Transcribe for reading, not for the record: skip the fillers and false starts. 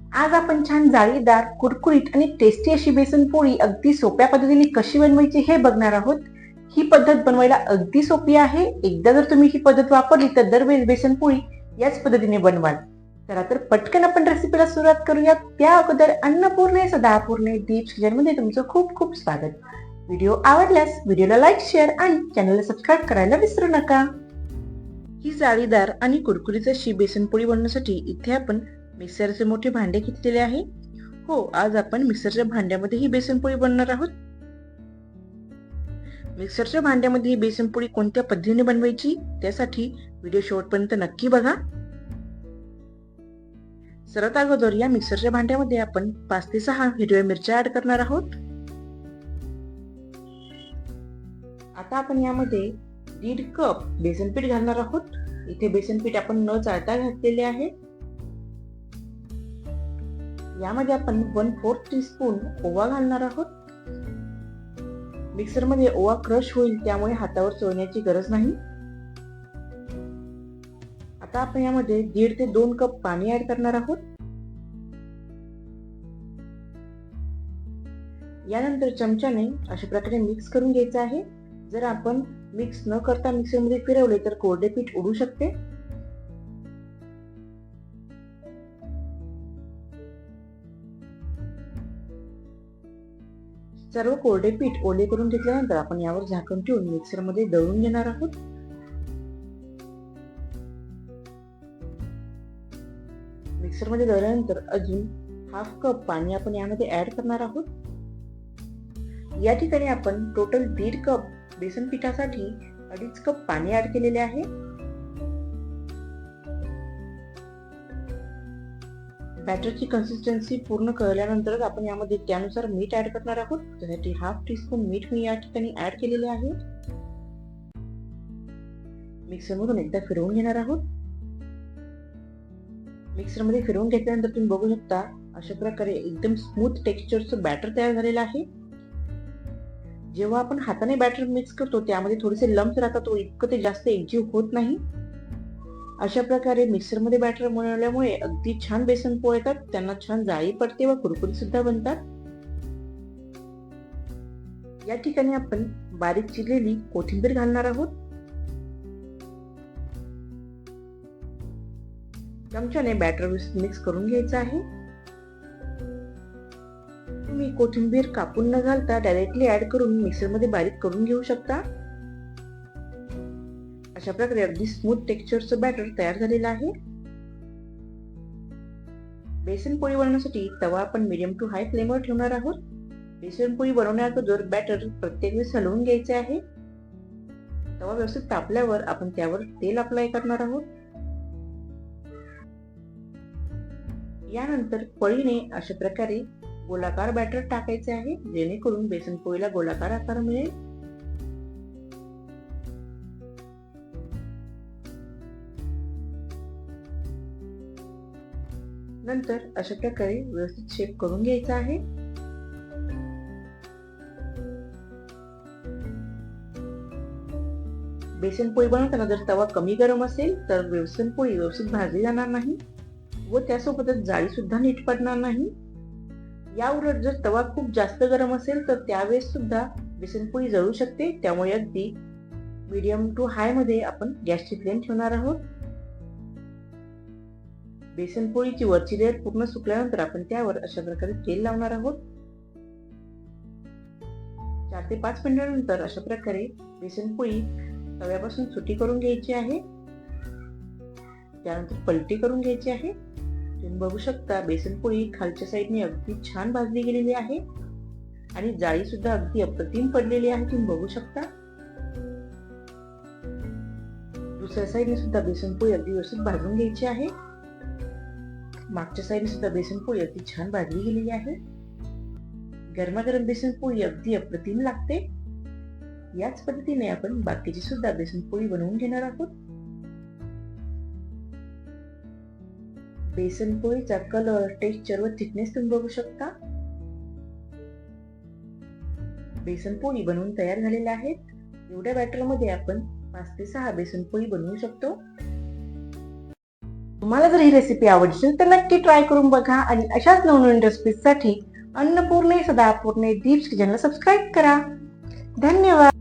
आज आपण छान जाळीदार, कुरकुरीत आणि टेस्टी अशी बेसन पोळी अगदी सोप्या पद्धतीने कशी बनवायची हे बघणार आहोत. ही पद्धत बनवायला अगदी सोपी आहे. एकदा जर तुम्ही ही पद्धत वापरली तर दरवेळेस बेसन पोळी याच पद्धतीने बनवाल. चला तर पटकन आपण रेसिपीला सुरुवात करूयात. त्या अगोदर अन्नपूर्णे सदापूर्णे दीप्स किचनमध्ये तुमचं खूप खूप स्वागत. व्हिडिओ आवडल्यास व्हिडिओला लाईक, शेअर आणि चॅनलला सबस्क्राईब करायला विसरू नका. ही जाळीदार आणि कुरकुरीत अशी बेसन पोळी बनवण्यासाठी इथे आपण मिक्सरचे मोठे भांडे घेतलेले आहे. हो, आज आपण मिक्सरच्या भांड्यामध्ये ही बेसनपोळी बनवणार आहोत. मिक्सरच्या भांड्यामध्ये ही बेसनपोळी कोणत्या पद्धतीने बनवायची त्यासाठी व्हिडिओ शेवटपर्यंत नक्की बघा. सर्वात अगोदर या मिक्सरच्या भांड्यामध्ये आपण 5 ते 6 हिरव्या मिरच्या ऍड करणार आहोत. आता आपण यामध्ये 1.5 कप बेसन पीठ घालणार आहोत. इथे बेसन पीठ आपण न चाळता घातलेले आहे. यामध्ये आपण 1/4 टीस्पून ओवा घालणार आहोत. मिक्सर मध्ये ओवा क्रश होईल, त्यामुळे हातावर चोळण्याची गरज नाही. आता आपण यामध्ये 1.5 ते 2 कप पाणी ऍड करणार आहोत. यानंतर चमच्याने अशा प्रकारे मिक्स करून घ्यायचं आहे. जर आपण मिक्स न करता मिक्सर मध्ये फिरवले तर कोरडे पीठ उडू शकते. सर्व कोरडे पीठ ओले करून घेतल्यानंतर आपण यावर झाकण ठेवून मिक्सर मध्ये दळून घेणार आहोत. मिक्सर मध्ये दळल्यानंतर अजून 1/2 कप पाणी आपण यामध्ये ऍड करणार आहोत. या ठिकाणी आपण टोटल 1.5 कप बेसन पिठासाठी 2.5 कप पाणी ऍड केलेले आहे. बॅटरची कन्सिस्टन्सी पूर्ण कळल्यानंतरच आपण यामध्ये त्यानुसार मीठ ऍड करणार आहोत. त्यासाठी 1/2 टीस्पून मीठ मी या ठिकाणी ऍड केलेले आहे. मिक्सर मधून एकदा फिरवून घेणार आहोत. मिक्सर मध्ये फिरवून घेतल्यानंतर तुम्ही बघू शकता अशा प्रकारे एकदम स्मूथ टेक्स्चरचं बॅटर तयार झालेलं आहे. जेव्हा आपण हाताने बॅटर मिक्स करतो त्यामध्ये थोडेसे लम्प्स राहतात, इतकं ते जास्त एकजीव होत नाही. अशा प्रकारे मिक्सर मध्ये बॅटर बनवल्यामुळे अगदी छान बेसन पोळे येतात. त्यांना छान जाळी पडते व कुरकुरीत सुद्धा बनतात. या ठिकाणी आपण बारीक चिरलेली कोथिंबीर घालणार आहोत. चमच्याने बॅटर मिक्स करून घ्यायचं आहे. तुम्ही कोथिंबीर कापून न घालता डायरेक्टली ऍड करून मिक्सर मध्ये बारीक करून घेऊ शकता. अशा प्रकारे अगदी स्मूथ टेक्स्चरचं बॅटर तयार झालेलं आहे. बेसन पोळी बनवण्यासाठी तवा आपण मीडियम टू हाय फ्लेमवर ठेवणार आहोत. बेसन पोळी बनवण्याअगोदर बॅटर प्रत्येक वेळेस हलवून घ्यायचे आहे. तवा व्यवस्थित तापल्यावर आपण त्यावर तेल अप्लाय करणार आहोत. यानंतर पळीने अशा प्रकारे गोलाकार बॅटर टाकायचे आहे, जेणेकरून बेसन पोळीला गोलाकार आकार मिळेल. नंतर अशा प्रकारे व्यवस्थित शेप करून घ्यायचा आहे. बेसन पोळी बनवताना जर तवा कमी गरम असेल तर बेसन पोळी व्यवस्थित भाजली जाणार नाही व त्यासोबतच जाळी सुद्धा नीट पडणार नाही. या उलट जर तवा खूप जास्त गरम असेल तर त्यावेळेस सुद्धा बेसनपोळी जळू शकते. त्यामुळे अगदी मीडियम टू हाय मध्ये आपण गॅसची फ्लेम ठेवणार आहोत. बेसनपोळीची वरची लेअर पूर्ण सुकल्यानंतर आपण त्यावर अशा प्रकारे तेल लावणार आहोत. 4 ते 5 मिनिटांनंतर अशा प्रकारे बेसनपोळी तव्यापासून सुटी करून घ्यायची आहे. त्यानंतर पलटी करून घ्यायची आहे. तुम्ही बघू शकता बेसनपोळी खालच्या साईडने अगदी छान भाजली गेलेली आहे आणि जाळी सुद्धा अगदी अप्रतिम पडलेली आहे. तुम्ही बघू शकता. दुसऱ्या साईडने सुद्धा बेसनपोळी अगदी व्यवस्थित भाजून घ्यायची आहे. मागच्या साईडने सुद्धा बेसनपोळी अगदी छान भाजली गेलेली आहे. गरमागरम बेसनपोळी अगदी अप्रतिम लागते. याच पद्धतीने आपण बाकीची सुद्धा बेसनपोळी बनवून घेणार आहोत. बेसनपोळीचा कलर, टेक्स्चर व थिकनेस तुम्ही बघू शकता. बेसनपोळी बनवून तयार झालेल्या आहेत. एवढ्या बॅटरमध्ये आपण 5 ते 6 बेसनपोळी बनवू शकतो. तुम्हाला जर ही रेसिपी आवडली असेल तर नक्की ट्राय करून बघा आणि अशाच नवनवीन रेसिपीजसाठी अन्नपूर्णे सदापूर्णे दीप्स किचनला सबस्क्राईब करा. धन्यवाद.